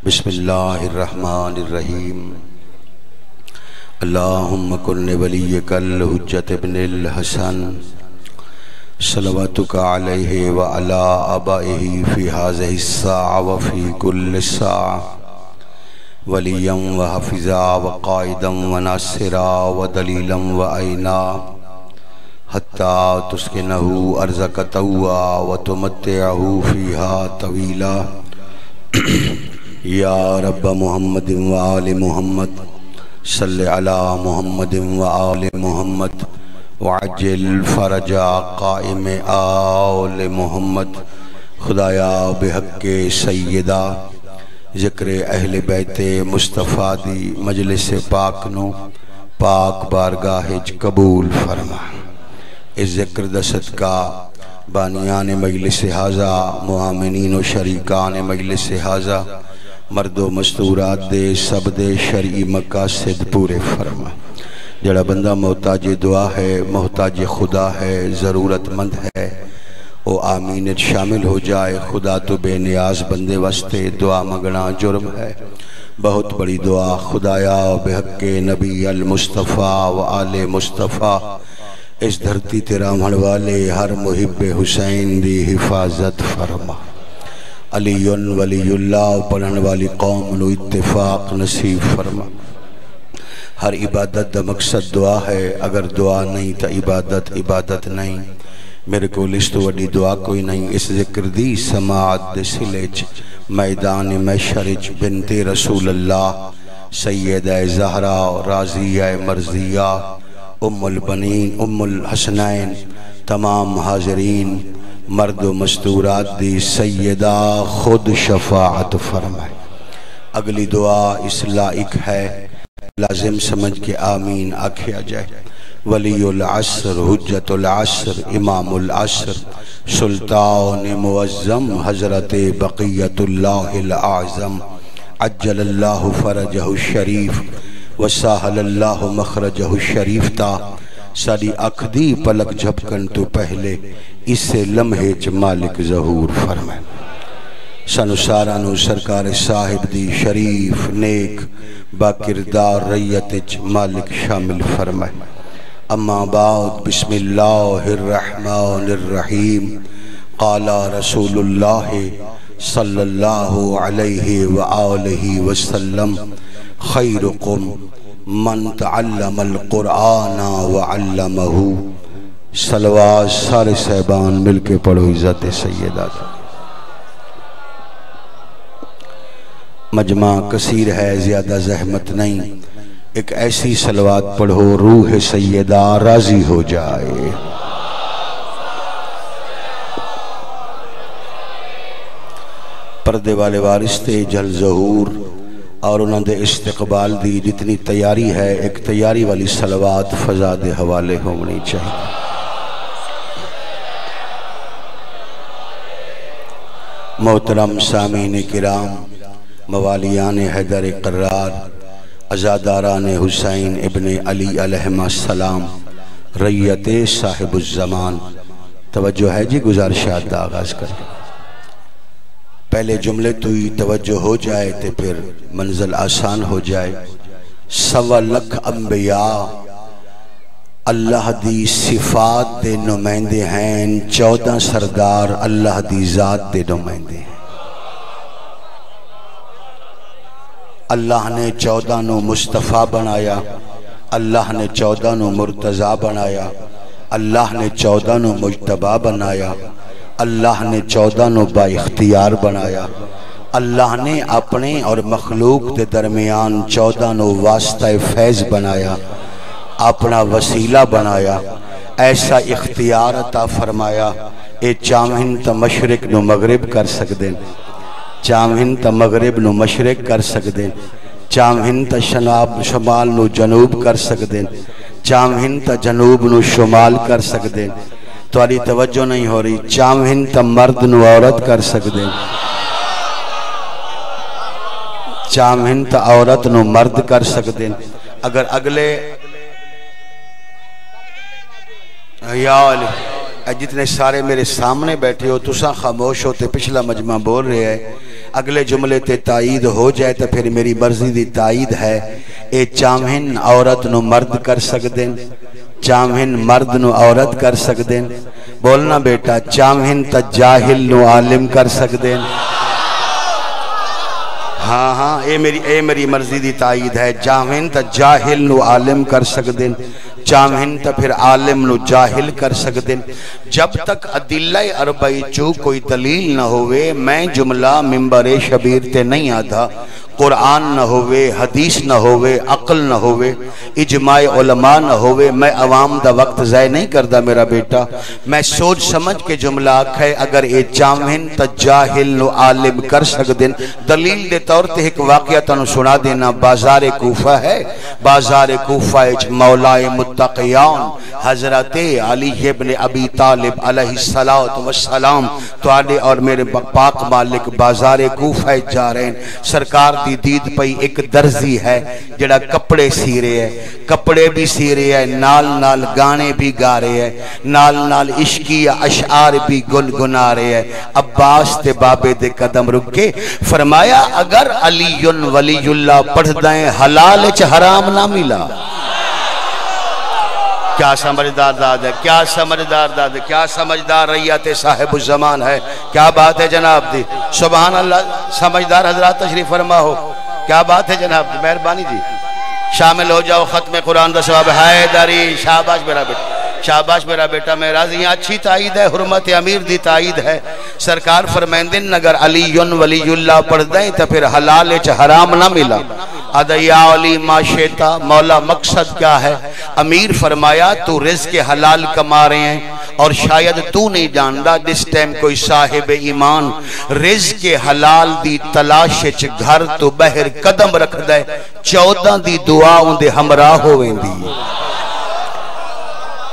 بسم اللہ الرحمن الرحیم اللہم کن ولیک الحجت ابن الحسن صلواتک علیہ وعلی آبائہ فی هذه الساعة وفی کل ساعة ولیا وحفظا وقائدا وناصرا ودلیلا وعینا حتی تسکنہ ارضک طوعا وتمتعہ فیہا طویلا یا رب محمد وآل محمد صلی علی محمد وآل محمد وعجل فرج قائم آل محمد خدایا بحق سیدہ ذکر اہل بیت مصطفیٰ دی مجلس پاک نو پاک بارگاہ قبول فرما۔ اس ذکر دا صدقہ بانیان مجلس حاضہ معامنین و شریکان مجلس حاضہ مرد و مستورات دے سب دے شرعی مقاصد پورے فرما۔ جڑا بندہ محتاج دعا ہے، محتاج خدا ہے، ضرورت مند ہے، وہ آمین شامل ہو جائے۔ خدا تو بے نیاز بندے واسطے دعا مگنا جرم ہے۔ بہت بڑی دعا خدایا بحق نبی المصطفیٰ و آل مصطفیٰ اس دھرتی تیرا مڑوالے ہر محب حسین دی حفاظت فرما۔ علی ولی اللہ پڑھن والی قوم نو اتفاق نصیب فرما۔ ہر عبادت دا مقصد دعا ہے، اگر دعا نہیں تا عبادت نہیں۔ میرے کو لست وڈی دعا کوئی نہیں۔ اس ذکر دی سماعت دے سلچ میدان محشرچ بنت رسول اللہ سیدہ زہرا راضیہ مرضیہ ام البنین ام الحسنین تمام حاضرین مرد و مستورات دی سیدہ خود شفاعت فرمائے۔ اگلی دعا اس لائق ہے، لازم سمجھ کے آمین آکھیا جائے۔ ولی العصر حجت العصر امام العصر سلطان معظم حضرت بقیت اللہ العظم عجل اللہ فرجہ الشریف وساہل اللہ مخرجہ الشریف تا ساری اکھ دی پلک جھپکن تو پہلے اس سے لمحے چ مالک ظہور فرمائے۔ سانو سارانو سرکار صاحب دی شریف نیک باکردار ریت چ مالک شامل فرمائے۔ اما بعد بسم اللہ الرحمن الرحیم قال رسول اللہ صلی اللہ علیہ وآلہ وسلم خیرکم من تعلم القرآن وعلمہ۔ صلوات سارے صاحبان مل کے پڑھو عزت سیدات۔ مجمع کثیر ہے، زیادہ زحمت نہیں، ایک ایسی صلوات پڑھو روح سیدہ راضی ہو جائے۔ پردے والے وارث تے جل ظہور اور انہوں نے استقبال دی جتنی تیاری ہے، ایک تیاری والی صلوات فضا دے حوالے ہونی چاہیے۔ محترم سامعین کرام، موالیان حیدر قرار، عزاداران حسین ابن علی علیہ السلام، ریت صاحب الزمان، توجہ ہے جی، گزارشات دا آغاز کریں۔ پہلے جملے تو ہی توجہ ہو جائے تے پھر منزل آسان ہو جائے۔ 1.25 لاکھ انبیاء اللہ دی صفات دے نمائندے ہیں، 14 سردار اللہ دی ذات دے نمائندے ہیں۔ اللہ نے 14 نو مصطفیٰ بنایا، اللہ نے 14 نو مرتضیٰ بنایا، اللہ نے 14 نو مجتبیٰ بنایا، اللہ نے 14 نو با اختیار بنایا، اللہ نے اپنے اور مخلوق دے درمیان 14 نو واسطہ فیض بنایا، اپنا وسیلہ بنایا، ایسا اختیار عطا فرمایا۔ اے چامہن تا مشرق نو مغرب کر سکدیں، چامہن تا مغرب نو مشرق کر سکدیں، چامہن تا شمال نو جنوب کر سکدیں، چامہن تا جنوب نو شمال کر سکدیں۔ توالی توجہ نہیں ہو رہی، چامہن تا مرد نو عورت کر سکدیں، چامہن تا عورت نو مرد کر سکدیں۔ اگر اگلے یا علی جتنے سارے میرے سامنے بیٹھے ہو تساں خاموش ہوتے پچھلا مجمع بول رہے ہے اگلے جملے تے تائید ہو جائے تو پھر میری مرضی دی تائید ہے اے چامہن عورت نو مرد کر سکدیں چامہن مرد نو عورت کر سکدیں بولنا بیٹا چامہن تا جاہل نو عالم کر سکدیں ہاں ہاں اے میری مرضی دی تائید ہے چامہن تا جاہل نو عالم کر سکدیں چامہن تا پھر عالم نو جاہل کر سکدیں جب تک ادلہ اربعی چو کوئی دلیل نہ ہوئے میں جملہ منبر شبیر تے نہیں آدھا قرآن نہ ہوئے حدیث نہ ہوئے عقل نہ ہوئے اجماع علماء نہ ہوئے میں عوام دا وقت ضائع نہیں کردہ میرا بیٹا میں سوچ سمجھ کے جملہ آکھے اگر اے چامہن تا جاہل نو عالم کر سکدیں دلیل دے طور تے ایک واقعہ تنو سنا دینا بازار کوفہ ہے بازار کوفہ اچ مولائے متقیان حضرت علی ابن ابی طالب علیہ السلام تو آنے اور میرے پاک مالک بازار کوفہ جا رہے ہیں سرکار دی دید پئی ایک درزی ہے جڑا کپڑے سی رہے ہیں کپڑے بھی سی رہے ہیں نال نال گانے بھی گا رہے ہیں نال نال عشقی اشعار بھی گنگنا رہے ہیں عباس تے بابے دے قدم رکے فرمایا اگر علی ولی اللہ پڑھ دائیں حلال چ حرام نہ ملا کیا سمجھدار داد ہے کیا سمجھدار داد ہے کیا سمجھدار ریت صاحب الزمان ہے کیا بات ہے جناب دی سبحان اللہ سمجھدار حضرات تشریف فرما ہو کیا بات ہے جناب دی مہربانی جی شامل ہو جاؤ ختم قرآن دا ثواب حیدری شاباش میرا بیٹا شاباش میرا بیٹا میں راضی ہاں اچھی تائید ہے حرمت امیر دی تائید ہے سرکار فرمائندن اگر علی ولی اللہ پڑھ دیں تو پھر حلال چ حرام نہ ملا یا علی ما شیطا مولا مقصد کیا ہے امیر فرمایا تو رزق حلال کما رہے ہیں اور شاید تو نہیں جاندا جس ٹائم کوئی صاحب ایمان رزق حلال دی تلاش چ گھر تو بہر قدم رکھ دے 14 دی دعا اندے ہمراہ ہوویندی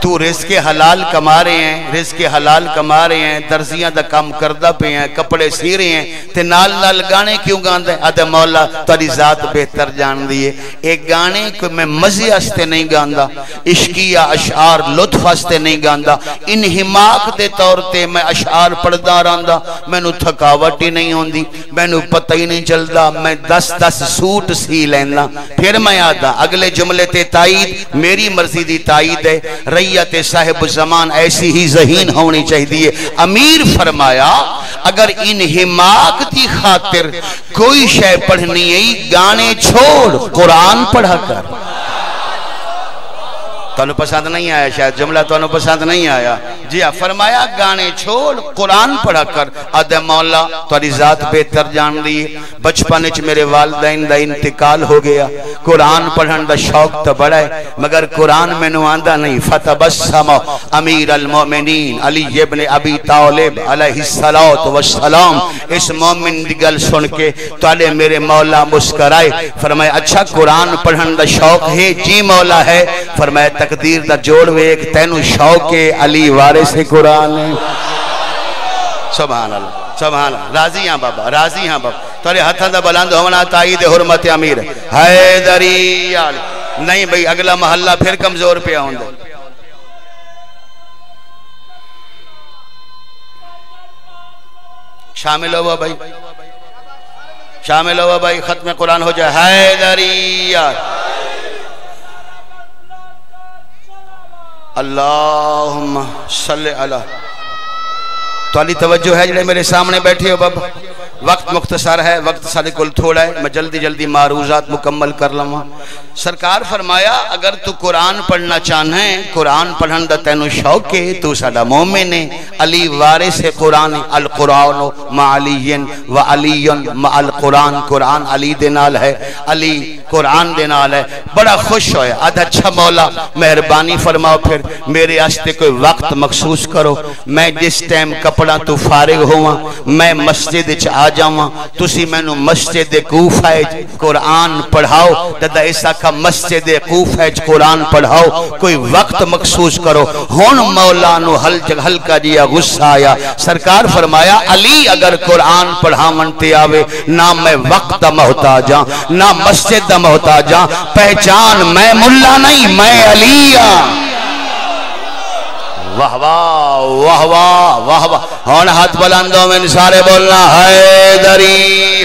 تو رزق حلال کما رہے ہیں رزق حلال کما رہے ہیں درزیاں دا کام کردہ پہ ہیں کپڑے سی رہے ہیں تے نال نال گانے کیوں گاندے آدھے مولا تاری ذات بہتر جان دیئے ایک گانے کو میں مزے ہستے نہیں گاندہ عشقی یا اشعار لطف ہستے نہیں گاندہ انہماک دے طور تے میں اشعار پڑھدا راندہ میں نو تھکاوٹ ہی نہیں ہوندی میں نو پتہ ہی نہیں چلدا میں 10 سوٹ سی لینا پھر میں آدھا اگلے جملے تے تائید میری مرضی دی تائید ہے ریت صاحب زمان ایسی ہی ذہین ہونی چاہیے امیر فرمایا اگر انہماک دی خاطر کوئی شے پڑھنی ہے گانے چھوڑ قرآن پڑھا کر تو پسند نہیں آیا شاید جملہ تو پسند نہیں آیا جی ہاں فرمایا گانے چھوڑ قرآن پڑھا کر آدھے مولا تاری ذات بہتر جان دی بچپن اچ میرے والدین دا انتقال ہو گیا قرآن پڑھن دا شوق تو بڑا ہے مگر قرآن میں نو آندہ نہیں فتبسم امیر المومنین علی ابن ابی طالب علیہ السلام اس مومن دی گل سن کے تالے میرے مولا مسکرائے فرمایا اچھا قرآن پڑھن دا شوق ہے جی مولا ہے فرمایا تقدیر دا جوڑ وے ایک تینو شوق علی وارث قرآن ہے سبحان اللہ سبحان اللہ راضی ہاں بابا راضی ہاں بابا تورے ہتھاں دا بلند ہونا تائید حرمت امیر حیدری نہیں بھئی اگلا محلہ پھر کمزور پہ آؤں دے شامل ہوا بھائی شامل ہوا بھائی ختم قرآن ہو جائے حیدری اللہم صلی اللہ تو علی توجہ ہے جڑے میرے سامنے بیٹھے ہو بابا وقت مختصر ہے وقت سارے کل تھوڑا ہے میں جلدی جلدی معروضات مکمل کر لوں سرکار فرمایا اگر تو قرآن پڑھنا چاہنا ہے قرآن پڑھن دا تینو شوق ہے تو ساڑا مومن ہے علی وارث قرآن القرآن مع علی و علی مع القرآن قرآن علی دینال ہے علی قرآن دینال ہے بڑا خوش ہوئے آدھا اچھا مولا مہربانی فرماؤ پھر میرے آستے کوئی وقت مخصوص کرو میں جس ٹائم کپڑا تو فارغ ہوا میں مسجد آ جاؤں تسی میں نو مسجد کوفہ قرآن پڑھاؤ دادا ایسا کا مسجد کوفہ قرآن پڑھاؤ کوئی وقت مخصوص کرو ہون مولا نو ہلکا جیا غصہ آیا سرکار فرمایا علی اگر قرآن پڑھاون تے آوے نہ میں وقت محتاجاں نہ مسجد محتاجاں پہچان میں ملا نہیں میں علی واہ واہ واہ واہ واہ واہ. ہون ہاتھ بلندوں میں سارے بولنا حیدری.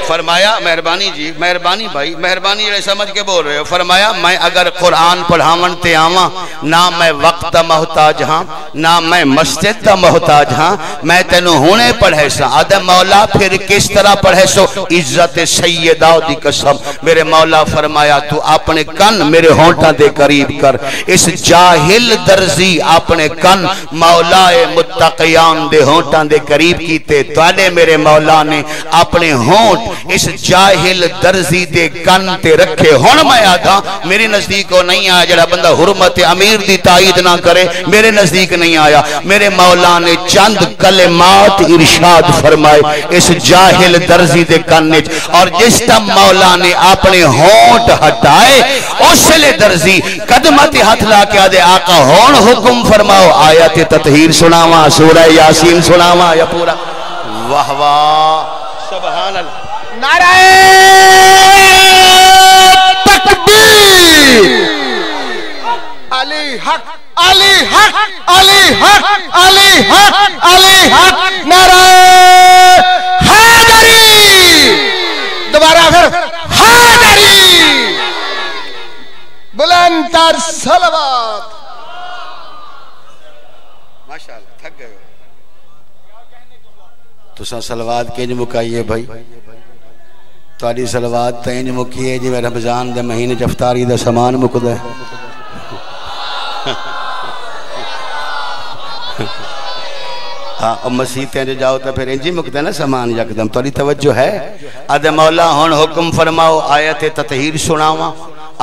فرمایا مہربانی جی، مہربانی بھائی، مہربانی جڑے سمجھ کے بول رہے ہو. فرمایا میں اگر قرآن پڑھاون تے آواں نہ میں وقت دا محتاج ہاں نہ میں مسجد دا محتاج ہاں، میں تینوں ہونے پڑھے سا. آدھے مولا پھر کس طرح پڑھے سو؟ عزت سیدہ دی قسم میرے مولا فرمایا تو اپنے کن میرے ہونٹاں دے قریب کر. اس جاہل درزی اپنے کن مولا متقیان دے ہونٹاں دے قریب کیتے. توالے میرے مولا نے اپنے ہونٹ اس جاہل درزی دے کن تے رکھے. ہون میں آدھا میرے نزدیک کو نہیں آیا جڑا بندہ حرمت امیر دی تائید نہ کرے، میرے نزدیک نہیں آیا. میرے مولا نے چند کلمات ارشاد فرمائے اس جاہل درزی دے کنج، اور جس تم مولا نے اپنے ہونٹ ہٹائے اس لئے درزی قدمت ہاتھ لا کے آدھے آقا ہون حکم فرماؤ. آیت تطہیر سناواں، سورہ یاسین سناواں یا پورا؟ واہ واہ سبحان اللہ. نعرہ تکبیر. علی حق علی حق علی حق علی حق علی حق. نعرہ حیدری. دوبارہ پھر حیدری. بلند تر صلوات. ماشاءاللہ تھک گئے تو سا صلوات کے جو مکائیے بھائی. تاری صلوات تین مکیے جی رمضان دے مہینے افطاری دا سامان مکد ہے. ہاں مسیحتیں جو جاؤ تو پھر انجی مکد ہے نا سامان یکدم. تاری توجہ ہے. ادھے مولا ہون حکم فرماؤ آیت تطہیر سناواں،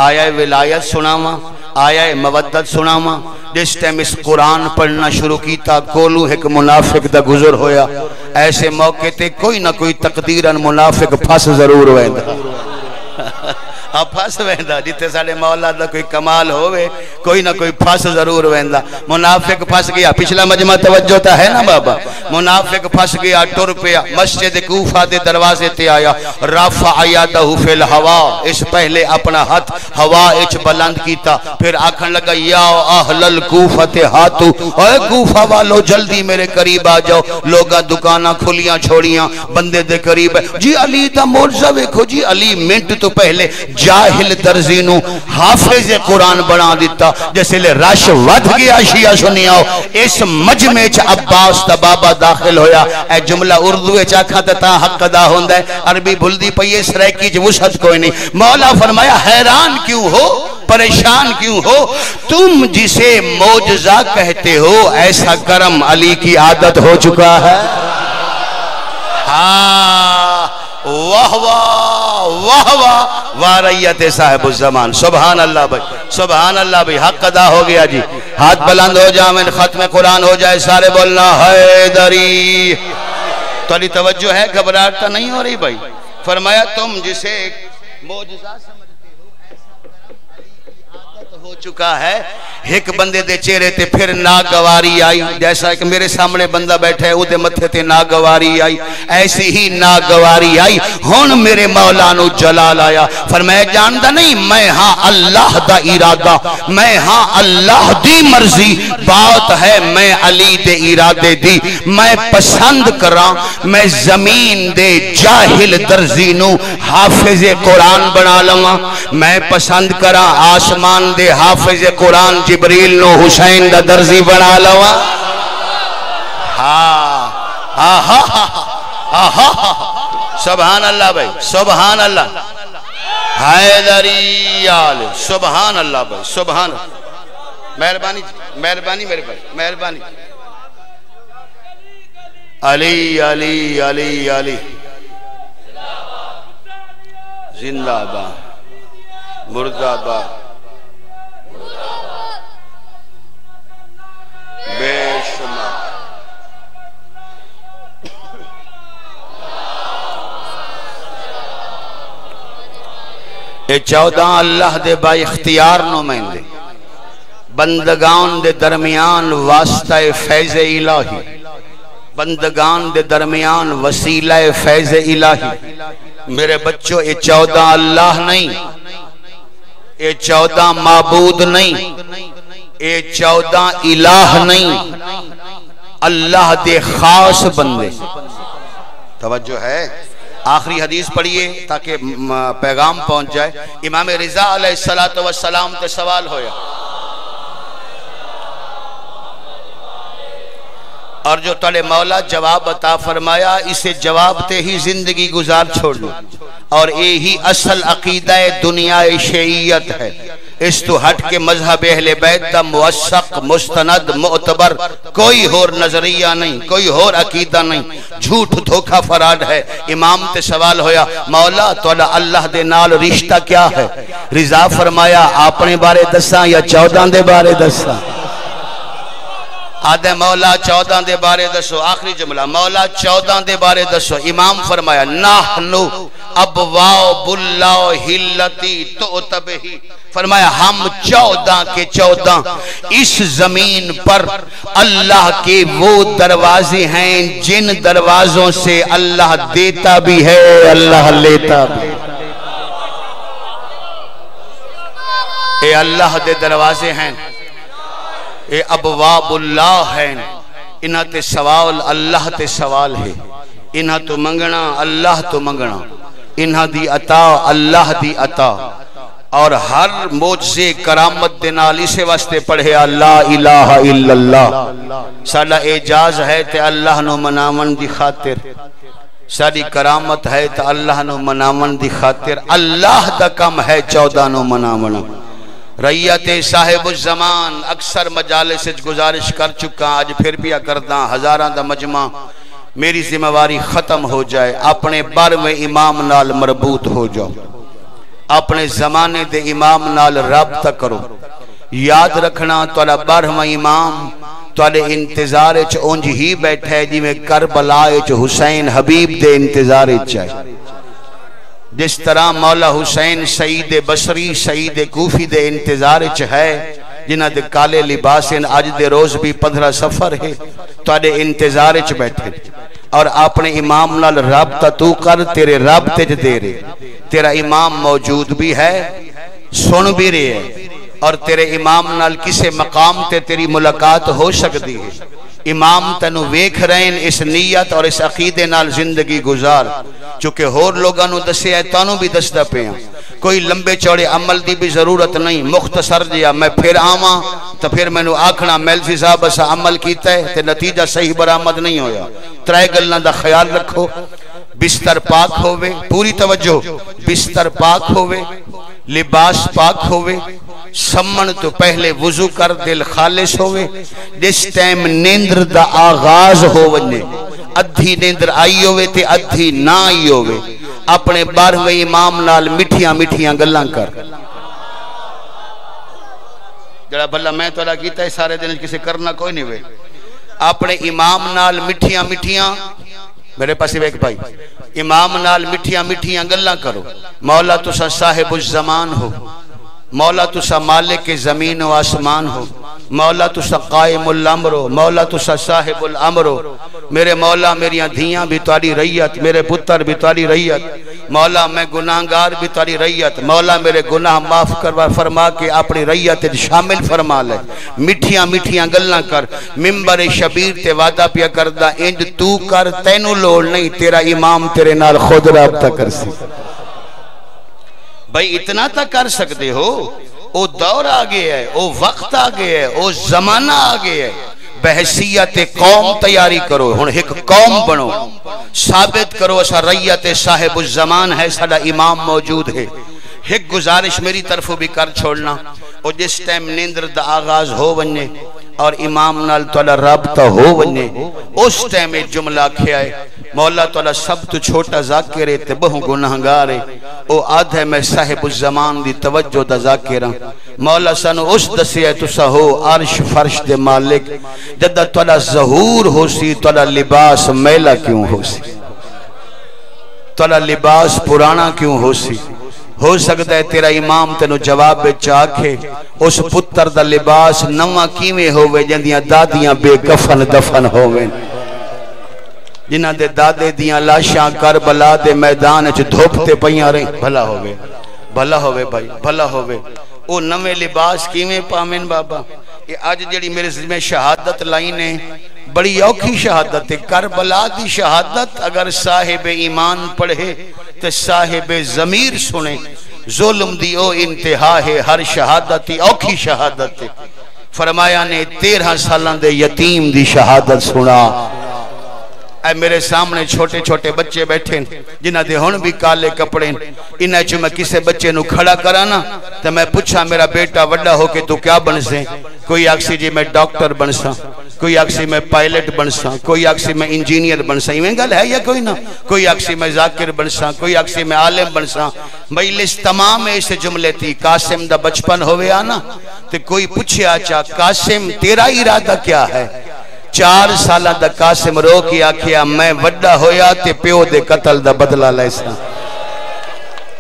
آیا ولایت سناواں، آیا مودت سناواں. جس ٹائم اس قرآن پڑھنا شروع کیتا کولو ایک منافق دا گزر ہویا. ایسے موقع تے کوئی نہ کوئی تقدیراً منافق پھس ضرور ویندا. پھس ویندا جتے ساڑے مولا دا کوئی کمال ہوئے کوئی نہ کوئی پھس ضرور ویندا. منافق پھس گیا. پچھلا مجمع توجہ تا ہے نا بابا. منافق پھس گیا ٹر پیا مسجد کوفہ دے دروازے تے آیا. رفع یدہ فی الہوا. اس پہلے اپنا ہاتھ ہوا اچ بلند کیتا. پھر آکھن لگا یا اہل الکوفہ ہاتو، اے کوفہ والو جلدی میرے قریب آ جاؤ. لوگاں دکاناں کھلیاں چھوڑیاں بندے دے قریب ہے. جی علی دا معجزہ ویکھو جی. علی منٹ تو پہلے جاہل درزی نو حافظ قرآن بنا دیتا. جیسے لے رش ود گیا شیعہ سنیاؤ. اس مجمع چ عباس دا بابا داخل ہویا. اے جملہ اردو چاکھا تا حق ادا ہوندہ ہے. عربی بھلدی پئیے سرائکی جو وسعت کوئی نہیں. مولا فرمایا حیران کیوں ہو، پریشان کیوں ہو؟ تم جسے معجزہ کہتے ہو ایسا کرم علی کی عادت ہو چکا ہے. ہاں واہ واہ واہ واہ واریت صاحب الزمان. سبحان اللہ بھائی، سبحان اللہ بھائی. حق ادا ہو گیا جی. ہاتھ بلند ہو جائیں ختم قرآن ہو جائے سارے بولنا حیدری. تو علی توجہ ہے، گھبراہٹ تو نہیں ہو رہی بھائی. فرمایا تم جسے معجزہ سمجھتے ہو ایسا کرم علی کی عادت ہو چکا ہے. ایک بندے دے چہرے تے پھر ناگواری آئی. جیسا کہ میرے سامنے بندہ بیٹھا ہے اودے متھے تے ناگواری آئی، ایسی ہی ناگواری آئی. ہون میرے مولا نو جلال آیا. فرمایا جاندا نہیں میں ہاں اللہ دا ارادہ، میں ہاں اللہ دی مرضی. بات ہے میں علی دے ارادے دی. میں پسند کراں میں زمین دے جاہل درزی نو حافظ قرآن بنا لواں. میں پسند کراں آسمان دے حافظ قرآن جبریل نو حسین دا درزی بنا لواں. سبحان اللہ بھائی، سبحان اللہ. حیدری آل. سبحان اللہ بھائی، سبحان اللہ. مہربانی مہربانی میرے بھائی، مہربانی. علی علی علی علی زندہ باد مردہ باد بے شمار. اے 14 اللہ دے با اختیار نو مہندے بندگان دے درمیان واسطہ فیض الہی، بندگان دے درمیان وسیلہ فیض الہی. میرے بچوں اے 14 اللہ نہیں، اے 14 معبود نہیں، اے 14 الہ نہیں، اللہ دے خاص بندے. توجہ ہے؟ آخری حدیث پڑھیے تاکہ پیغام پہنچ جائے. امام رضا علیہ السلام تے سوال ہویا اور جو تلے مولا جواب عطا فرمایا، اسے جواب تے ہی زندگی گزار چھوڑ لو. اور یہی اصل عقیدہ دنیا شیعیت ہے. اس تو ہٹ کے مذہب اہل بیت دا موثق مستند معتبر کوئی اور نظریہ نہیں، کوئی اور عقیدہ نہیں. جھوٹ دھوکہ فراڈ ہے. امام تے سوال ہویا مولا تولا اللہ دے نال رشتہ کیا ہے؟ رضا فرمایا اپنے بارے دساں یا 14 دے بارے دساں؟ آدھے مولا 14 دے بارے دسو. آخری جملہ مولا 14 دے بارے دسو. امام فرمایا نحنو ابواب اللہ ہلتی تؤتبہی، فرمایا ہم 14 کے 14 اس زمین پر اللہ کے وہ دروازے ہیں جن دروازوں سے اللہ دیتا بھی ہے اللہ لیتا بھی. اے اللہ دے دروازے ہیں، اے ابواب اللہ ہیں. انہاں تے سوال اللہ تے سوال ہے، انہاں تو منگنا اللہ تو منگنا، انہاں دی عطا اللہ دی عطا. اور ہر معجزے کرامت دے نال اسے واسطے پڑھے لا الہ الا اللہ. ساڈا اعجاز ہے تے اللہ نو مناون دی خاطر، ساری کرامت ہے تے اللہ نو مناون دی خاطر. اللہ دا کم ہے 14 نو مناونا. ریت صاحب الزمان اکثر مجالس گزارش کر چکا، آج پھر بھی کردہ ہزاراں دا مجمع. میری ذمہ واری ختم ہو جائے، اپنے بارہویں امام نال مربوط ہو جاؤ، اپنے زمانے دے امام نال رابطہ کرو. یاد رکھنا تواڈا 12واں امام تواڈے انتظار وچ اونج ہی بیٹھا ہے جویں کربلا وچ حسین حبیب دے انتظار وچ ہے. جس طرح مولا حسین سعید بصری سعید کوفی دے انتظار وچ ہے، جنہاں دے کالے لباس اج دے روز بھی 15 سفر ہے، تواڈے انتظار وچ بیٹھے. اور اپنے امام نال رابطہ تو کر، تیرے رابطے وچ دے رہے. تیرا امام موجود بھی ہے، سن بھی رہے ہے، اور تیرے امام نال کسے مقام تے تیری ملاقات ہو سکتی ہے. امام تینو ویکھ رہے ہیں، اس نیت اور اس عقیدے نال زندگی گزار. چونکہ ہور لوگاں نو دسیا ہے تانوں بھی دسدا پیاں. کوئی لمبے چوڑے عمل دی بھی ضرورت نہیں. مختصر جیا میں پھر آواں تو پھر مینوں آکھنا میلسی صاحب اسا عمل کیتا ہے تے نتیجہ صحیح برآمد نہیں ہویا. ترے گلاں دا خیال رکھو. بستر پاک ہوئے، پوری توجہ، بستر پاک ہوئے، لباس پاک ہوئے، سمن تو پہلے وضو کر، دل خالص ہوئے. جس ٹائم نیندر دا آغاز ہو ونے، ادھی نیندر آئی ہوئے تے ادھی نہ آئی ہوئے، اپنے 12ویں امام نال مٹھیاں مٹھیاں گلاں کر. جڑا بھلا میں توڑا کیتا ہے سارے دن کسے کرنا کوئی نہیں ہوئے. اپنے امام نال مٹھیاں مٹھیاں، میرے پاس ایک بھائی، امام نال مٹھیاں مٹھیاں گلاں کرو. مولا تسا صاحب الزمان ہو، مولا تسا مالک زمین و آسمان ہو، مولا تسا قائم الامر ہو، مولا تسا صاحب الامر ہو. میرے مولا میریاں دھیاں بھی تاری ریت، میرے پتر بھی تاری ریت. مولا میں گناہگار بھی تاری ریت. مولا میرے گناہ معاف کروا فرما کے اپنی ریت شامل فرما لے. مٹھیاں مٹھیاں گلاں کر. ممبر شبیر تے وعدہ پیا کردہ انج تو کر، تینوں لوڑ نہیں، تیرا امام تیرے نال خود رابطہ کر سی. بھائی اتنا تک کر سکتے ہو. او دور آگے ہے، او وقت آگے ہے، او زمانہ آگے ہے. بحثیت قوم تیاری کرو. ہن ایک قوم بنو، ثابت کرو اسا ریت صاحب الزمان ہے، ساڈا امام موجود ہے. ایک گزارش میری طرف بھی کر چھوڑنا. او جس ٹائم نیندر دا آغاز ہو ونے اور امام نال تواڈا رابطہ ہو ونے، اس ٹائم ایک جملہ کھیا ہے مولا تواڈا سب تو چھوٹا ذاکر ہے تے بہو گناہگار ہے. او آدھ ہے میں صاحب الزمان دی توجہ دا ذاکر ہاں. مولا سانو اس دسیا تسا ہو عرش فرش دے مالک. جدہ تواڈا ظہور ہو سی تواڈا لباس میلا کیوں ہو سی؟ تواڈا لباس پرانا کیوں ہو سی؟ ہو سکتا ہے تیرا امام تینو جواب چاکھے اس پتر دا لباس نواں کیویں ہوئے جندیاں دادیاں بے کفن دفن ہوئے، جنہاں دے دادے دیاں لاشاں کربلا دے میدان وچ دھوپتے پیاں رہیں. بھلا ہوئے، بھلا ہوئے بھائی، بھلا ہوئے. او نویں لباس کیویں پاویں بابا؟ یہ آج جڑی میرے ذمہ شہادت لائنے بڑی اوکھی شہادت ہے. کربلا دی شہادت اگر صاحب ایمان پڑھے تو صاحب ضمیر سنے. ظلم دی او انتہا ہے، ہر شہادت دی اوکھی شہادت ہے. فرمایا نے 13 سالوں دے یتیم دی شہادت سنا. اے میرے سامنے چھوٹے چھوٹے بچے بیٹھے جنہ دے ہن بھی کالے کپڑے، انہاں چوں میں کسے بچے نو کھڑا کرانا تو میں پوچھا میرا بیٹا وڈا ہو کے تو کیا بن سے؟ کوئی آکسی جی میں ڈاکٹر بن سا، کوئی آکسی میں پائلٹ بن سا، کوئی آکسی میں انجینئر بن سا. یہ گل ہے یا کوئی نہ؟ کوئی آکسی میں ذاکر بن سا، کوئی آکسی میں عالم بن سا. بھئی لسٹ تمام ایسے جملے تھی. قاسم دا بچپن ہوئے آنا تو کوئی پوچھے آچا قاسم تیرا ارادہ کیا ہے؟ 4 سالہ دا قاسم رو کی آکھیا میں وڈا ہویا تے پیو دے قتل دا بدلہ لیسا.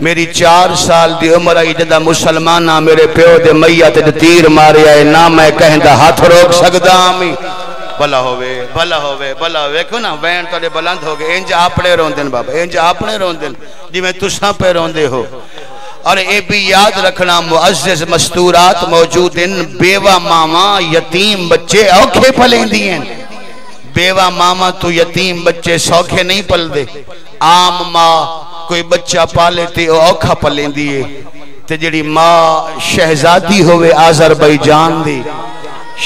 میری 4 سال دی عمر آئی جدہ مسلمانہ میرے پیو دے میت دے تیر مارے آئے نہ میں کہیں دا ہاتھ روک سکدا آمی. بھلا ہوئے بھلا ہوئے بھلا ہوئے کیوں نا وین توڑے بلند ہو گئے. انج آپڑے روندن بابا، انج آپڑے روندن جی میں تساں پہ روندے ہو. اور اے بھی یاد رکھنا معزز مستورات موجود ان بیوہ ماما یتیم بچے اوکھے پلیں دیئے. بیوہ ماما تو یتیم بچے سوکھے نہیں پل دے. عام ماں کوئی بچہ پالے تے اوکھا پلیں دیئے. تے جڑی ماں شہزادی ہوئے آذربائیجان دی،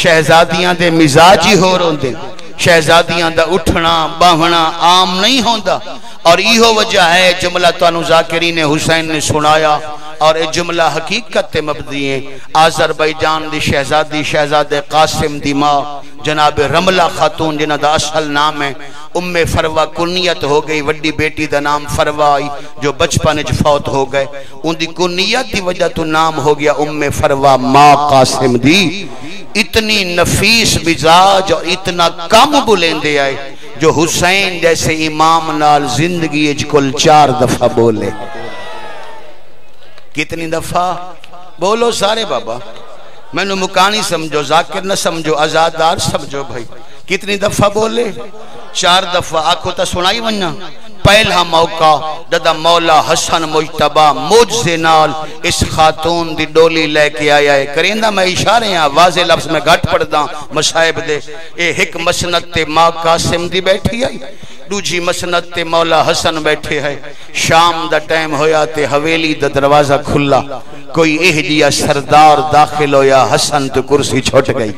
شہزادیاں دے مزاجی ہو روندے. شہزادیاں دا اٹھنا باہنا عام نہیں ہوندہ. اور ایہو وجہ ہے جملہ توانو ذاکرین حسین نے سنایا اور یہ جملہ حقیقت تے مبدی ہیں. آذربائیجان دی شہزادی شہزاد قاسم دی ماں جناب رملہ خاتون جنہ دا اصل نام ہے ام فروہ کنیت ہو گئی. وڈی بیٹی دا نام فروہ آئی جو بچپن اچ فوت ہو گئے. ان دی کنیت دی وجہ تو نام ہو گیا ام فروہ ماں قاسم دی. اتنی نفیس مزاج اور اتنا کم بلندے آئے جو حسین جیسے امام نال زندگی اچ کل 4 دفعہ بولے. کتنی دفعہ بولو سارے بابا، میں نے مکانی سمجھو، ذاکر نہ سمجھو، آزادار سمجھو بھائی. کتنی دفعہ بولے؟ 4 دفعہ. آنکھوں تا سنائی وننا. پہلا موقع جدہ مولا حسن مجتبہ موجزے نال اس خاتون دی ڈولی لے کے آیا ہے. کریندہ میں اشارے ہیں واضح لفظ میں گھٹ پڑھدا مصائب دے. اے ایک مسند تے ماں قاسم دی بیٹھی آئی، دوجی مسند تے مولا حسن بیٹھے ہے. شام دا ٹائم ہویا تے حویلی دا دروازہ کھلا. کوئی اہدیہ سردار داخل ہویا. حسن تو کرسی چھوٹ گئی.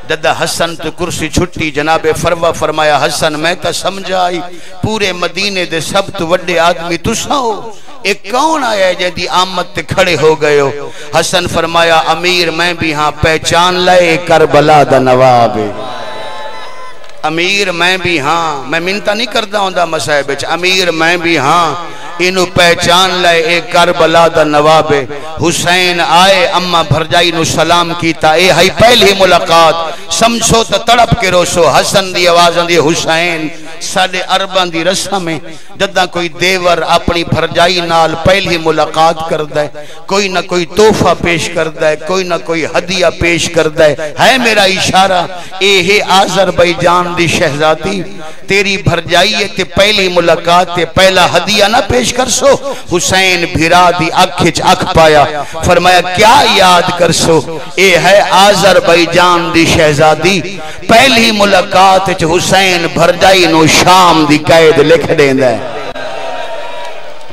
جدہ حسن تو کرسی چھٹی جناب فروہ فرمایا حسن میں تا سمجھائی پورے مدینے دے سب تو وڈے آدمی تسا ہو، ایک کون آیا ہے جدی آمد تے کھڑے ہو گئے ہو؟ حسن فرمایا امیر میں بھی ہاں پہچان لائے کربلا دا نواب. امیر میں بھی ہاں، میں منتا نہیں کرتا ہوں دا مسائب. امیر میں بھی ہاں انہوں پہچان لائے اے کربلا دا نواب. حسین آئے اما بھرجائی نو سلام کیتا. اے ہائی پہلی ملاقات سمجھو تا تڑپ کے روسو. حسن دی آواز دی حسین ساڑھے عربان دی رسم میں جدہ کوئی دیور اپنی بھرجائی نال پہلی ملاقات کردہ ہے، کوئی نہ کوئی تحفہ پیش کردہ ہے، کوئی نہ کوئی ہدیہ پیش کردہ ہے میرا اشارہ. اے ہے آذربائیجان دی شہزادی تیری بھرجائی ہے تے پہلی ملاقات تے پہلا ہدیہ نہ پیش کر سو. حسین بھیرا دی اکھچ اکھ پایا. فرمایا کیا یاد کر سو؟ اے ہے آذربائیجان دی شہزادی. پہلی ملاقات چ حسین بھرجائی نو شام دی قید لکھ دیندہ ہے.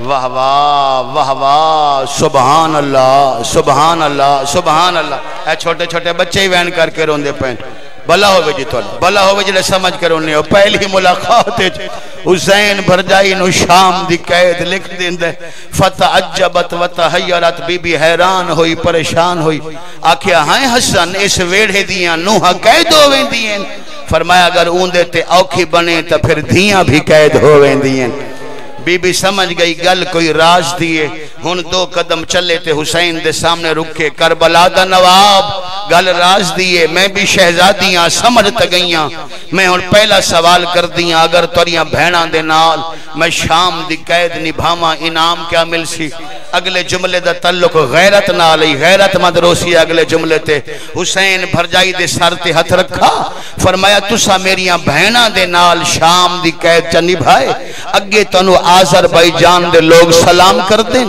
واہ واہ واہ واہ سبحان اللہ سبحان اللہ سبحان اللہ. اے چھوٹے چھوٹے بچے ہی وین کر کے روندے پہن. بھلا ہوئے جی تولا بھلا ہوئے جلے سمجھ کر انہیں ہو. پہلی ملاقات حسین بھرجائی نو شام دی قید لکھ دیندے. فتعجبت وتحیرت بی بی حیران ہوئی پریشان ہوئی. آکھیا ہائیں حسن اس ویڑھے دیاں نوہا قید ہوئیں دیئیں. فرمایا اگر اوندے تے اوکھی بنے تا پھر دھیاں بھی قید ہوئیں دیئیں. بی بی سمجھ گئی گل کوئی راز دیئے. ہن 2 قدم چلے تے حسین دے سامنے رکھے. کربلا دا نواب گل راز دیئے میں بھی شہزادیاں سمجھ تا گئیاں. میں ہن پہلا سوال کر دیاں اگر توریاں بھیناں دے نال میں شام دی قید نبھاواں انعام کیا مل سی اگلے جملے دا تعلق غیرت نال ہی غیرت مند روسی اگلے جملے تے حسین بھرجائی دے سر تے ہتھ رکھا فرمایا تسا میریاں بہناں دے نال شام دی قید چ نبھائے اگے تانوں آذربائیجان دے لوگ سلام کر دیں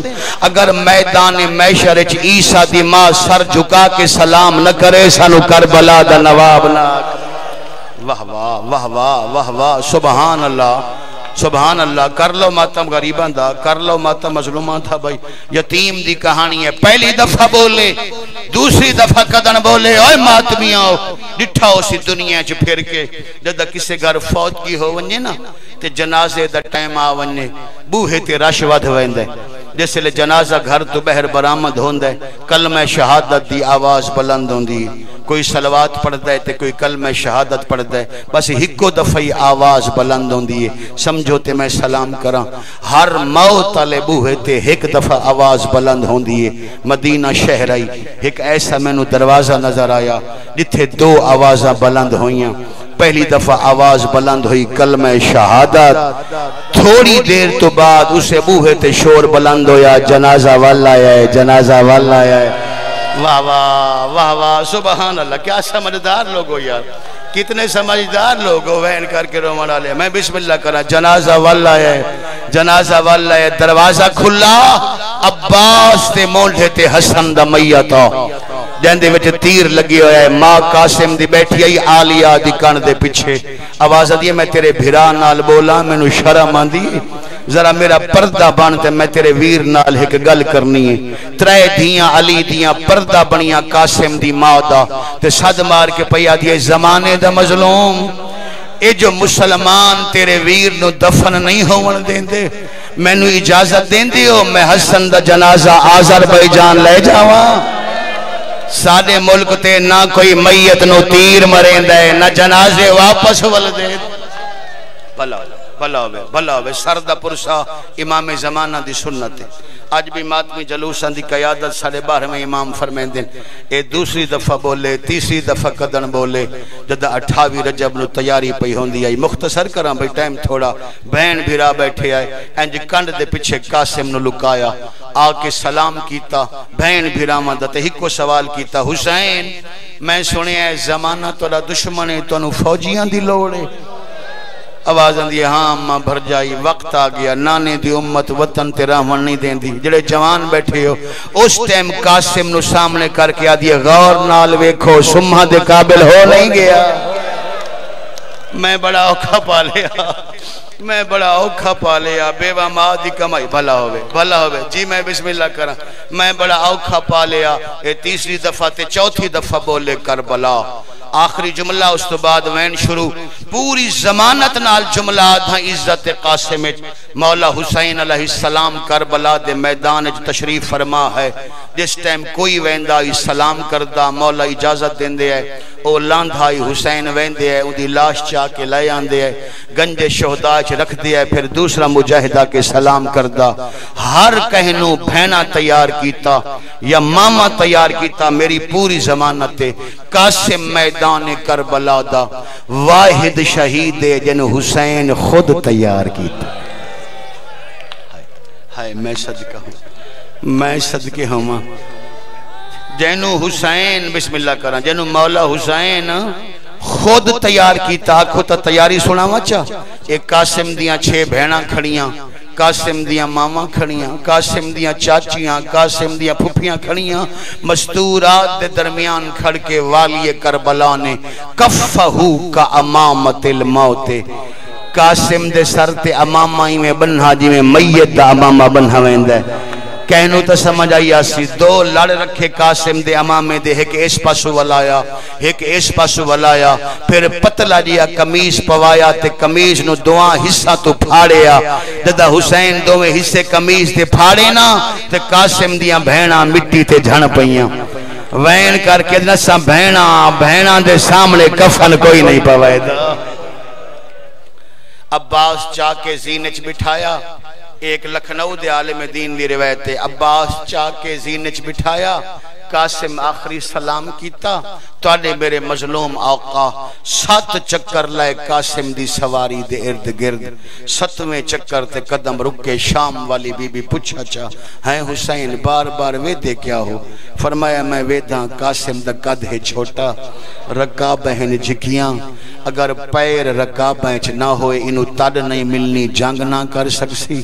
اگر میدان محشر وچ عیسیٰ دی ماں سر جھکا کے سلام نہ کرے سانو کربلا دا نواب نہ واہ واہ واہ واہ واہ واہ سبحان اللہ کر لو ماتم غریباں دا کر لو ماتم مظلوماں تھا بھائی یتیم دی کہانی ہے پہلی دفعہ بولے دوسری دفعہ قدن بولے اوے ماتمیاں ڈٹھا اسی دنیا چ پھر کے جدا کسے گھر فوت کی ہو ونجے نا تے جنازے دا ٹائم آ ونجے بوہے تے رش ود ویندے جس لئے جنازہ گھر تو بہر برآمد ہوندے کلمہ شہادت دی آواز بلند ہوندی کوئی صلوات پڑھ دے تے کوئی کلمہ شہادت پڑھ دے بس ہکو دفعی آواز بلند ہوندی ہے سمجھو تے میں سلام کراں ہر موت والے بوہے تے ایک دفعہ آواز بلند ہوندی ہے مدینہ شہر آئی ایک ایسا مینوں دروازہ نظر آیا جتھے دو آوازاں بلند ہوئیاں پہلی دفعہ آواز بلند ہوئی کلمہ شہادت تھوڑی دیر تو بعد اسے بوہے تے شور بلند ہویا جنازہ والا ہے جنازہ والا ہے واہ واہ واہ واہ سبحان اللہ کیا سمجھدار لوگ ہو یار کتنے سمجھدار لوگ ہو وین کر کے رومن والے میں بسم اللہ کرا جنازہ والا ہے جنازہ والا ہے دروازہ کھلا عباس تے مونڈے تے حسن دا میتا جہندے وچ تیر لگی ہویا ہے ماں قاسم دی بیٹھی آئی آلیہ دی کان دے پیچھے آواز دیئے میں تیرے بھرا نال بولا میں نو شرم آن دی ذرا میرا پردہ بانتے میں تیرے ویر نال ایک گل کرنی ہے ترے دیاں علی دیاں پردہ بنیاں قاسم دی ماں دا تے صد مار کے پیا دیئے زمانے دا مظلوم اے جو مسلمان تیرے ویر نو دفن نہیں ہون دیں دے میں نو اجازت دیں دے ہو میں حسن دا جنازہ آذربائیجان لے جاواں سادے ملک تے نہ کوئی میت نو تیر مریں دے نہ جنازے واپس ول دے بھلا ہوئے سردہ پرسا امام زمانہ دی سنت ہے آج بھی ماتمی جلوسان دی قیادت 12:30 میں امام فرمین دیں اے دوسری دفعہ بولے تیسری دفعہ قدن بولے جدہ 28 رجب نو تیاری پئی ہوندی آئی مختصر کراں بھئی ٹائم تھوڑا بہن بھیرا بیٹھے آئے انج کنڈ دے پچھے قاسم نو لکایا آکے سلام کیتا بہن بھیرا مندتے ہی کو سوال کیتا حسین میں سنے ہے زمانہ توڑا دشمنے تو انہوں فوجیاں دی لوڑے آواز اندھی ہاں اممہ بھر جائی وقت آ گیا نانے دی امت وطن تے راہون نہیں دیں دی جڑے جوان بیٹھے ہو اس ٹائم قاسم نو سامنے کر کے آدھیے غور نال ویکھو سمہ دے قابل ہو نہیں گیا میں بڑا اوکھا پا لیا میں بڑا اوکھا پا لیا بیوہ ماں دی کمائی بھلا ہوئے جی میں بسم اللہ کرا میں بڑا اوکھا پا لیا اے تیسری دفعہ تے چوتھی دفعہ بولے کربلا آخری جملہ اس تو بعد وین شروع پوری زمانت نال جملہ آدھا عزت قاسم مولا حسین علیہ السلام کربلا دے میدان تشریف فرما ہے جس ٹائم کوئی ویندائی سلام کردہ مولا اجازت دیں دے ہے او لاندھائی حسین ویندے ہے اندھی لاش چاہ کے لائے آن دے ہے گنج شہداء چھ رکھ دے ہے پھر دوسرا مجاہدہ کے سلام کردہ ہر کہنوں بھینا تیار کیتا یا ماما تیار کیتا میری پوری زمانت قاسم میدان کربلا دا واحد شہید جن حسین خود تیار کیتا ہائے میں صدقے ہوں جنو حسین بسم اللہ کرنا جنو مولا حسین خود تیار کیتا کھوتا تیاری سنا وچا ایک قاسم دیاں 6 بہناں کھڑیاں قاسم دیاں ماما کھڑیاں قاسم دیاں چاچیاں قاسم دیاں پھپیاں کھڑیاں مستورات دے درمیان کھڑ کے والی کربلا نے کفہو کا امامت الموت قاسم دے سر تے امامائی میں بنہا جی میں میت دا امامہ بنہا ویندہ کہنو تا سمجھ آئی آسی 2 لڑ رکھے قاسم دے امامے دے ایک اس پاسو والایا ایک اس پاسو والایا پھر پتلا جیا کمیز پوایا تے کمیز نو 2 حصہ تو پھاڑیا دادا حسین 2 حصے کمیز تے پھاڑے نا تے قاسم دیاں بہناں مٹی تے جھن پئیاں وین کر کے نسا بہناں دے سامنے کفن کوئی نہیں پوائے دا عباس چاہ کے زینچ بٹھایا ایک لکھنؤ دے عالم دین دی روایت ہے عباس چاہ کے زینچ بٹھایا قاسم آخری سلام کیتا تواڈے میرے مظلوم آقا 7 چکر لائے قاسم دی سواری دے ارد گرد 7ویں چکر تے قدم رکے شام والی بی بی پوچھا چا ہیں حسین بار بار وے دے کیا ہو فرمایا میں ویداں قاسم دا قد ہے چھوٹا رکابیں ہیں جھکیاں اگر پیر رکابیں چ نہ ہوئے انہوں تڑ نہیں ملنی جنگ نہ کر سکسی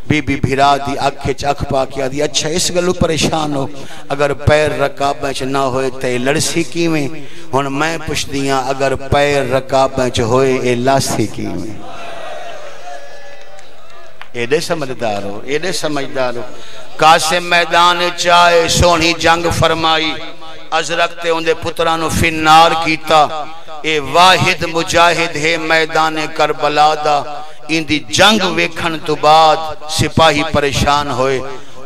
بی بی بھیرا دی آنکھیں چاک پا کیا دی اچھا اس گلو پریشان ہو اگر پیر رکابیں چ نہ ہوئے تے لڑسی کی میں ہن میں پوچھ دیاں اگر پیر رکابیں چ ہوئے اے لاسی کی میں ایڈے سمجھدار ہو قاسم میدان چاہے سونی جنگ فرمائی ازرق تے اندے پترانو فنار کیتا اے واحد مجاہد ہے میدان کربلا دا ان دی جنگ ویکھن تو بعد سپاہی پریشان ہوئے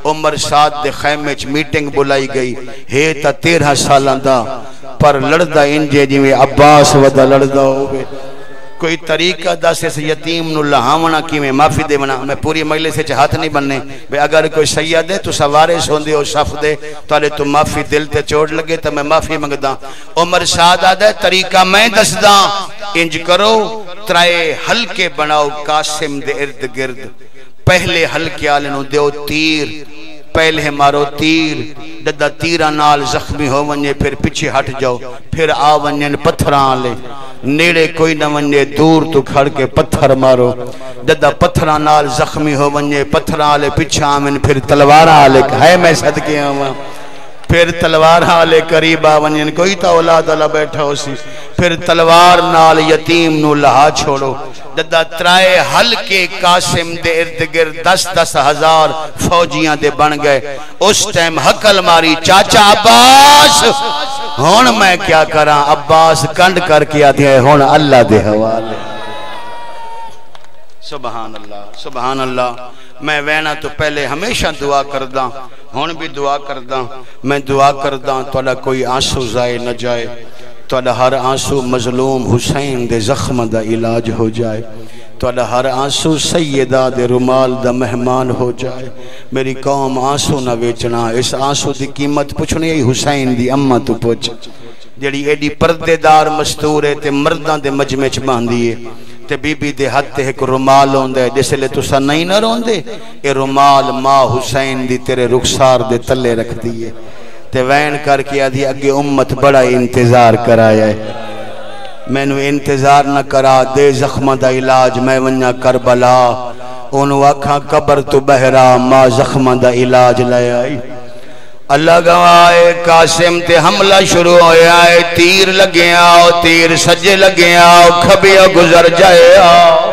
عمر سعد دے خیمے چ میٹنگ بلائی گئی ہے تا 13 سالاں دا پر لڑدا انجے جویں عباس ودا لڑدا ہوئے کوئی طریقہ دس اس یتیم نو لہاونا کی میں معافی دے بنا میں پوری مجلس سے ہاتھ نہیں بننے بے اگر کوئی سید ہے تو سوارس ہوندے ہو صف دے تو آلے تو معافی دل تے چوٹ لگے تو میں معافی منگداں عمر سعد آدھے طریقہ میں دس داں انج کرو ترائے حلقے بناؤ قاسم دے ارد گرد پہلے حلقے آلے نو دیو تیر پہلے مارو تیر ددہ تیرہ نال زخمی ہو ونجے پھر پیچھے ہٹ جاؤ پھر آ ونجن پتھران لے نیڑے کوئی نہ ونجے دور تو کھڑ کے پتھر مارو ددہ پتھران نال زخمی ہو ونجے پتھران لے پیچھے آمن پھر تلوارہ لے ہے میں صدقے آمن پھر تلوار آلے قریب آونین کوئی تا اولاد اللہ بیٹھا ہو سی پھر تلوار نال یتیم نو لہا چھوڑو ددہ ترائے حلقے قاسم دے ارد گرد 10 ہزار فوجیاں دے بن گئے اس ٹائم حقل ماری چاچا عباس ہون میں کیا کراں عباس کنڈ کر کے آتی ہے ہون اللہ دے حوالے سبحان اللہ میں وینا تو پہلے ہمیشہ دعا کرداں ہون بھی دعا کرداں میں دعا کرداں توڑا کوئی آنسو ضائع نہ جائے توڑا ہر آنسو مظلوم حسین دے زخم دا علاج ہو جائے توڑا ہر آنسو سیدہ دے رمال دا مہمان ہو جائے میری قوم آنسو نہ ویچنا اس آنسو دی قیمت پوچھنے ہی حسین دی اممہ تو پوچھ جڑی ایڈی پردے دار مستورے تے مردان دے مجمع چ باندھیے تے بی بی دے ہاتھ تے ایک رومال ہوندے جس لے تسا نہیں نہ روندے اے رومال ماں حسین دی تیرے رخسار دے تلے رکھ دیئے تے وین کر کے آدھی اگے امت بڑا انتظار کرایا ہے میں نو انتظار نہ کرا دے زخمہ دا علاج میں ونیا کربلا انہوں آکھاں قبر تو بہرا ماں زخمہ دا علاج لے آئی اللہ گوائے قاسم تے حملہ شروع ہویا ہے تیر لگے آؤ تیر سجے لگے آؤ کھبے گزر جائے آؤ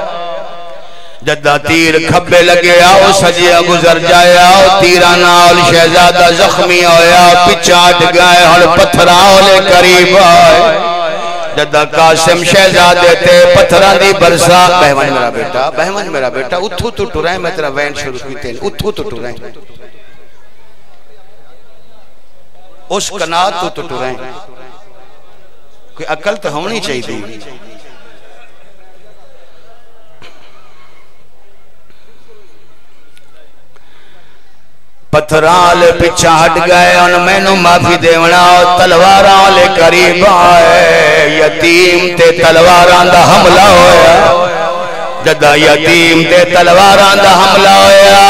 جدہ تیر کھبے لگے آؤ سجے گزر جائے آؤ تیرانال شہزادہ زخمی ہویا پچاٹ گئے ہر پتھراؤ لے قریب آئے جدہ قاسم شہزادے تے پتھران دی برسا بہمن میرا بیٹا اتھو تو ٹورائیں میں تیرا وین شروع کی تین اتھو تو ٹورائیں اس کنات تو ٹوٹ رہے ہیں کوئی عقل تو ہونی چاہیے تھی پتھران لے پیچھا ہٹ گئے ان میں نو معافی دیونا تلواران لے قریب آئے یتیم تے تلواران دا حملہ ہویا جدہ یتیم تے تلواران دا حملہ ہویا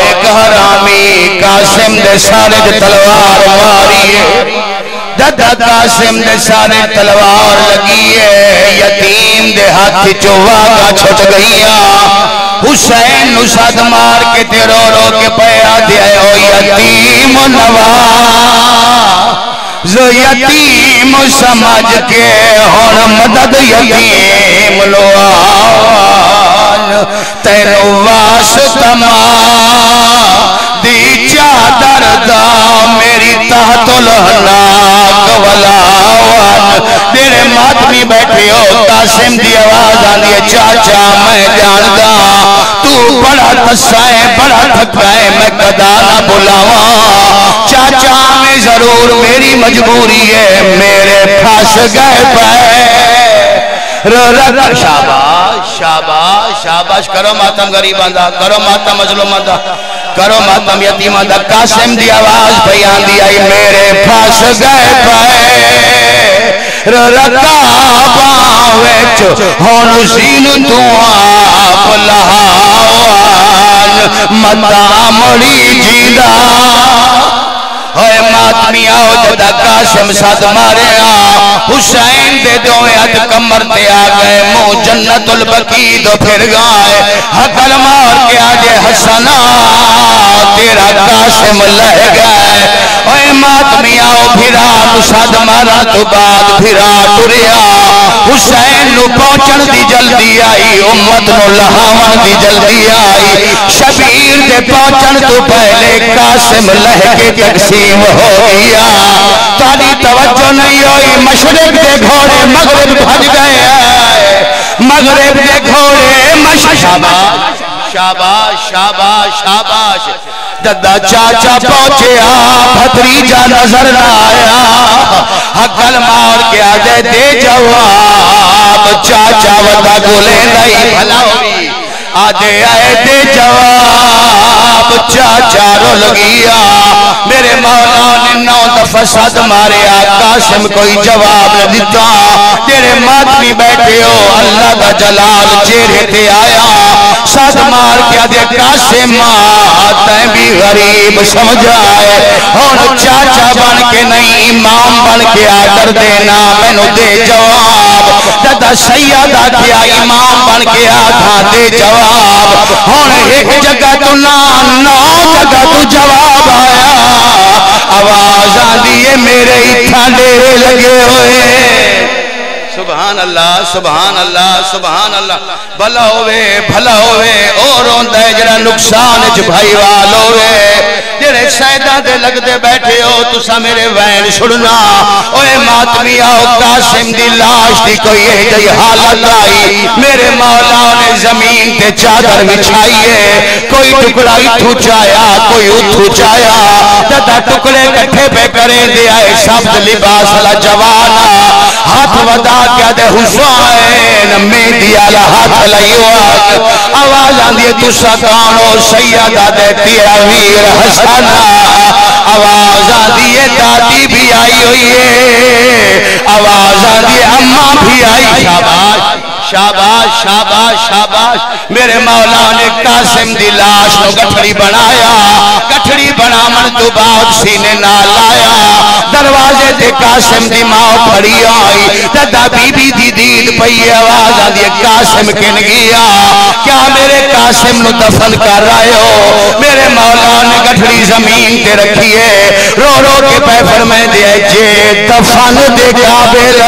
ایک حرامی قاسم دے سارے دے تلوار ماری جدہ قاسم دے سارے تلوار لگی ہے یتیم دے ہاتھ چوہا کا چھٹ گئیا حسین نساد مار کے تے رو رو کے پیا دیا او یتیم نواز یتیم سمجھ کے ہون مدد یتیم لوان تینو واسطہ دی چادر دا میری تحت الحناک ولاوان میرے ماتمی بیٹھے ہو قاسم دی آواز آنی چاچا میں جاندہ تو بڑا تسائے بڑا تھکائے میں قدا نہ بلاواں چاچا میں ضرور میری مجبوری ہے میرے پھاس گئے پائے شاباش شاباش شاباش کرو ماتم غریب آندہ کرو ماتم مظلوم آندہ کرو ماتم یتیمہ دا قاسم دی آواز بیان دی آئی میرے پھاس گئے پائے رکاباں ویچ ہون زین تو آپ لہاوان متا مڑی جیدہ ہوئے ماتمی آؤ جدہ قاسم صد مارے حسین دے دوئے ات کمر تے آگئے مو جنت البقی دو پھر گائے حقل مار کے آجے حسنا تیرا قاسم لہ گئے اوے ماتمی آؤ پھرا صد مارا تو بعد پھرا ٹریا حسین نو پہنچن دی جلدی آئی امت نو لہاون دی جلدی آئی شبیر دے پہنچن تو پہلے قاسم لہ کے تقسیم ہو گیا تاری توجہ نہیں ہوئی مشرق دے گھوڑے مغرب بھج گئے مغرب دے گھوڑے شاباش شاباش شاباش شاباش دادا چاچا پہنچے بھتریجا نظر نہ آیا حقل مار کے آجے دے جواب چاچا وطا گولے نہیں بھلا ہوئی آجے آئے دے جواب چاچا رو لگیا میرے مولا نے 9 دفعہ صد مارے قاسم کوئی جواب نہ دیتا تیرے ماتمی بیٹھے ہو اللہ کا جلال چہرے تے آیا صد مار کیا دے قاسم تیں بھی غریب سمجھائے اور چاچا بن کے نہیں امام بن کے آڈر دینا میں نو دے جواب دادا سیدہ کیا امام بن کے آدھا دے جواب اور ایک جگہ تو نہ 9 جگہ تو جواب آیا آواز آدھیے میرے اتھا ڈیرے لگے ہوئے سبحان اللہ سبحان اللہ سبحان اللہ بھلا ہوئے اور ہوندہ ہے جرہ نقصان بھائی وال ہوئے جرے سیدہ دے لگ دے بیٹھے ہو تسا میرے وین سڑنا اوے ماتمی آؤ قاسم دی لاش دی کوئی ایجائی حالت آئی میرے مولا نے زمین تے چادر بچھائیے کوئی ٹکڑا اتھو چایا کوئی اتھو چایا دادا ٹکڑے کٹھے پہ کرے دے آئے شبد لباس لا جوانا ہاتھ ودا کیا دے حسین میدی آلہ ہاتھ لئیوات آواز آندھئے تسا کانو سیدہ دے تیرا ویر حسنا آواز آندھئے دادی بھی آئی ہوئی ہے آواز آندھئے اممہ بھی آئی شاباش شاباش شاباش شاباش میرے مولا نے قاسم دی لاش نو گٹھڑی بنایا گٹھڑی بنا من تو بعد سینے نہ لایا دروازے دے قاسم دی ماں پڑی آئی دادا بی بی دی دید پئی آواز آدھی قاسم کن گیا کیا میرے قاسم نو دفن کر رہے ہو میرے مولا نے گٹھڑی زمین تے رکھیے رو رو کے پہ فرمائے دے جے دفن دے قابل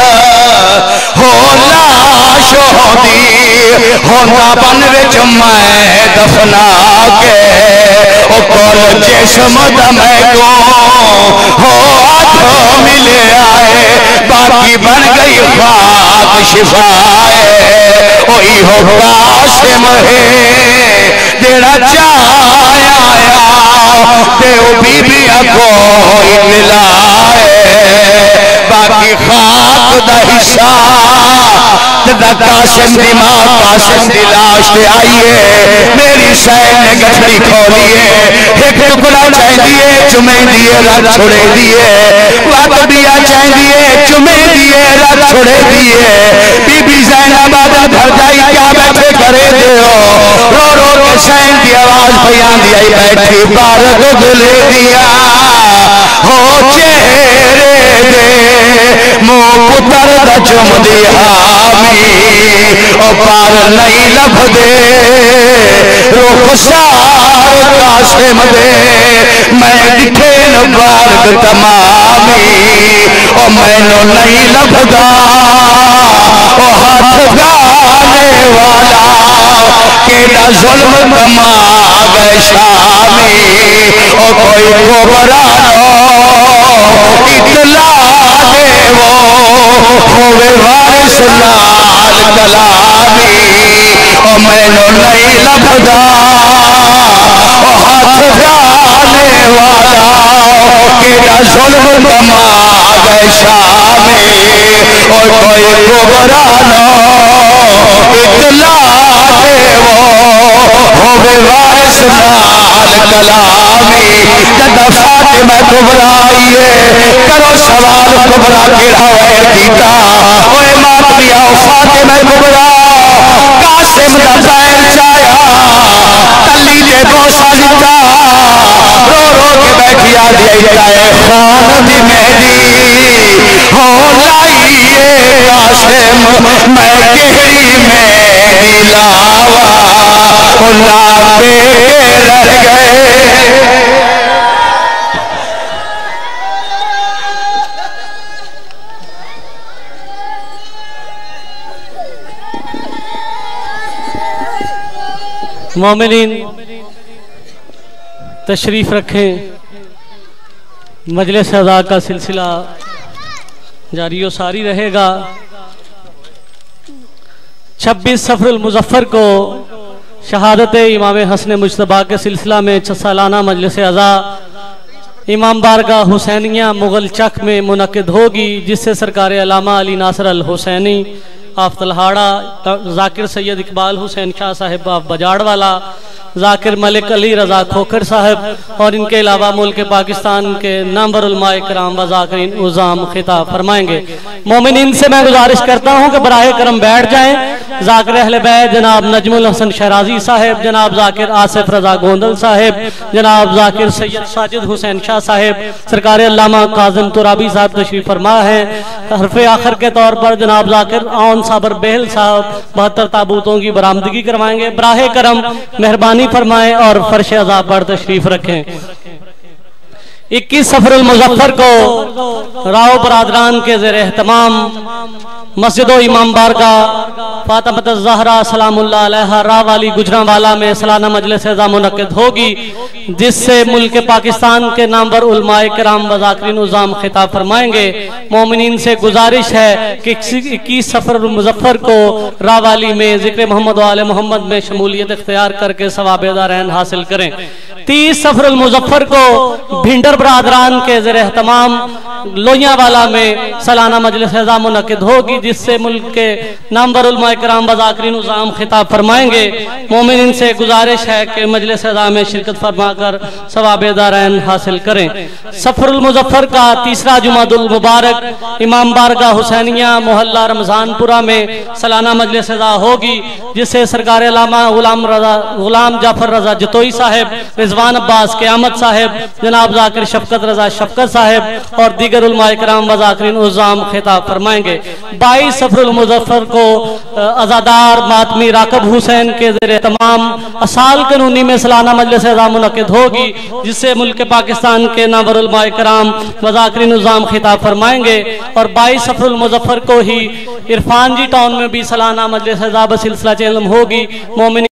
ہو لاش ہوندی ہونا بن وچ میں دفنا کے او کول جسم دمے کو ہو آدھو ملے آئے باقی بن گئی خاک شفائے اوہی ہو قاسم ہے جیڑا چاہیا آیا دیو بی بی کوئی ملائے باقی خاک دا حصہ دا قاسم دی ماں قاسم دی لاش دے آئیے میری سین نے گٹھڑی کھولیے ایک ٹکڑا چاہیں دیئے چمیں دیئے رکھ چھوڑے دیئے وقت دیا چاہیں دیئے چمیں دیئے رکھ چھوڑے دیئے بی بی زینب آدھا گھر جائی کیا بیٹھے کرے دے ہو رو رو کے سین دی آواز بیان دیا بیٹھی بارد دلے دیا ہو چہرے دے مو پتر دا چم دی حامی او پار نہیں لب دے رخسار قاسم دے میں دکھے نبارک تمامی او میں نو نہیں لب دا او ہاتھ گانے والا کیڑا ظلم کما گئے شامی او کوئی گبرانو اطلاع دے وہ ہوئے وارث لال کلامی او میں نو نہیں لبدا او ہاتھ گانے والا کیڑا ظلم کما گئے شامی او کوئی گبرانو اطلاع دے وہ ہوئے وارث لال کلامی جد فاطمہ کبرا آئیے کرو سوال کبرا کیڑا ہوئے دیتا وہ امام لیا فاطمہ کبرا قاسم دا پیر چایا تلی دے بوسا لیتا رو رو کے بیٹھی آدھی آئے خان دی مہدی ہو لائیے قاسم میں گہری میں لاوا اللہ پہ رہ گئے مومنین تشریف رکھیں مجلس عزا کا سلسلہ جاری و ساری رہے گا 26 صفر المظفر کو شہادت امام حسن مجتبیٰ کے سلسلہ میں سالانہ مجلس عزا امام بارگاہ حسینیہ مغل چک میں منعقد ہوگی جس سے سرکار علامہ علی ناصر الحسینی آف تلہاڑا ذاکر سید اقبال حسین شاہ صاحب آف بجاڑ والا ذاکر ملک علی رضا کھوکھر صاحب اور ان کے علاوہ ملک پاکستان کے نامور علماء کرام و ذاکرین عظام خطاب فرمائیں گے مومنین سے میں گزارش کرتا ہوں کہ براہ کرم بیٹھ جائیں ذاکر اہل بیت جناب نجم الحسن شیرازی صاحب جناب ذاکر آصف رضا گوندل صاحب جناب ذاکر سید ساجد حسین شاہ صاحب سرکار علامہ کاظم ترابی صاحب تشریف فرما ہے حرف آخر کے طور پر جناب ذاکر آن صابر بہل صاحب 72 تابوتوں کی برآمدگی کروائیں گے براہ کرم مہربانی فرمائیں اور فرش عزا پر تشریف رکھیں 21 صفر المظفر کو راؤ برادران کے زیر اہتمام مسجد و امام بارگاہ فاطمہ الزہرا سلام اللہ علیہا راہ والی گجرانوالا میں سالانہ مجلس عزا منعقد ہوگی جس سے ملک پاکستان کے نامور علماء کرام و ذاکرین عظام خطاب فرمائیں گے مومنین سے گزارش ہے کہ 21 صفر المظفر کو راہ والی میں ذکر محمد و آل محمد میں شمولیت اختیار کر کے ثواب دارین حاصل کریں 30 صفر المظفر کو بھنڈر برادران کے زیر اہتمام لویاں والا میں سالانہ مجلس عزا منعقد ہوگی جس سے ملک کے نامور علماء کرام و ذاکرین عظام خطاب فرمائیں گے مومنین سے گزارش ہے کہ مجلس عزا میں شرکت فرما کر ثواب دارین حاصل کریں صفر المظفر کا تیسرا جمعہ المبارک امام بارگاہ حسینیہ محلہ رمضان پورہ میں سالانہ مجلس عزا ہوگی جس سے سرکار علامہ غلام جعفر رضا جتوئی صاحب رضوان عباس قیامت صاحب جناب ذاکر شفقت رضا شفقت صاحب اور دیگر علماء کرام و ذاکرین عظام خطاب فرمائیں گے 22 صفر المظفر کو عزادار ماتمی راکب حسین کے زیر تمام اسال قانونی میں سالانہ مجلس عزا منعقد ہوگی جس سے ملک پاکستان کے نامور علماء کرام و ذاکرین عظام خطاب فرمائیں گے اور 22 صفر المظفر کو ہی عرفان جی ٹاؤن میں بھی سالانہ مجلس عزا بسلسلہ علم ہوگی مومن